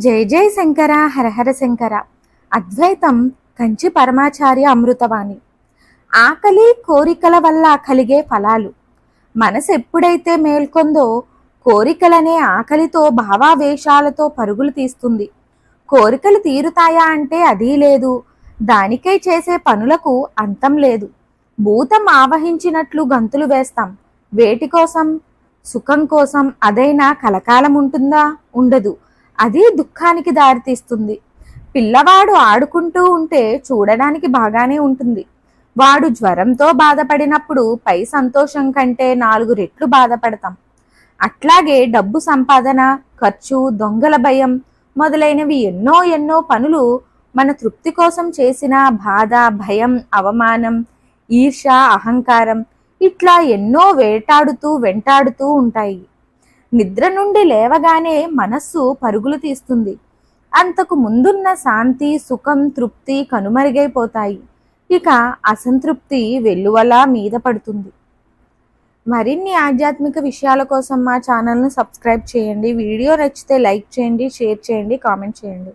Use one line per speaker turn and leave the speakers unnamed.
జై జై శంకర హరహర శంకర. అద్వైతం కంచి పరమాచార్య అమృతవాణి. ఆకలి కోరికల వల్ల కలిగే ఫలాలు. మనసు ఎప్పుడైతే మేల్కొందో కోరికలనే ఆకలితో భావావేశాలతో పరుగులు తీస్తుంది. కోరికలు తీరుతాయా అంటే అదీ లేదు. దానికై చేసే పనులకు అంతం లేదు. భూతం ఆవహించినట్లు గంతులు వేస్తాం. వేటి కోసం? సుఖం కోసం. అదైనా కలకాలం ఉంటుందా? ఉండదు. అది దుఃఖానికి దారితీస్తుంది. పిల్లవాడు ఆడుకుంటూ ఉంటే చూడడానికి బాగానే ఉంటుంది. వాడు జ్వరంతో బాధపడినప్పుడు పై సంతోషం కంటే 4 రెట్లు బాధపడతాం. అట్లాగే డబ్బు సంపాదన, ఖర్చు, దొంగల భయం మొదలైనవి ఎన్నో పనులు మన తృప్తి కోసం చేసిన బాధ, భయం, అవమానం, ఈర్ష్య, అహంకారం ఇట్లా ఎన్నో వెంటాడుతూ ఉంటాయి. నిద్ర నుండి లేవగానే మనస్సు పరుగులు తీస్తుంది. అంతకు ముందున్న శాంతి, సుఖం, తృప్తి కనుమరుగైపోతాయి. ఇక అసంతృప్తి వెల్లువలా మీద పడుతుంది. మరిన్ని ఆధ్యాత్మిక విషయాల కోసం మా ఛానల్ను సబ్స్క్రైబ్ చేయండి. వీడియో నచ్చితే లైక్ చేయండి, షేర్ చేయండి, కామెంట్ చేయండి.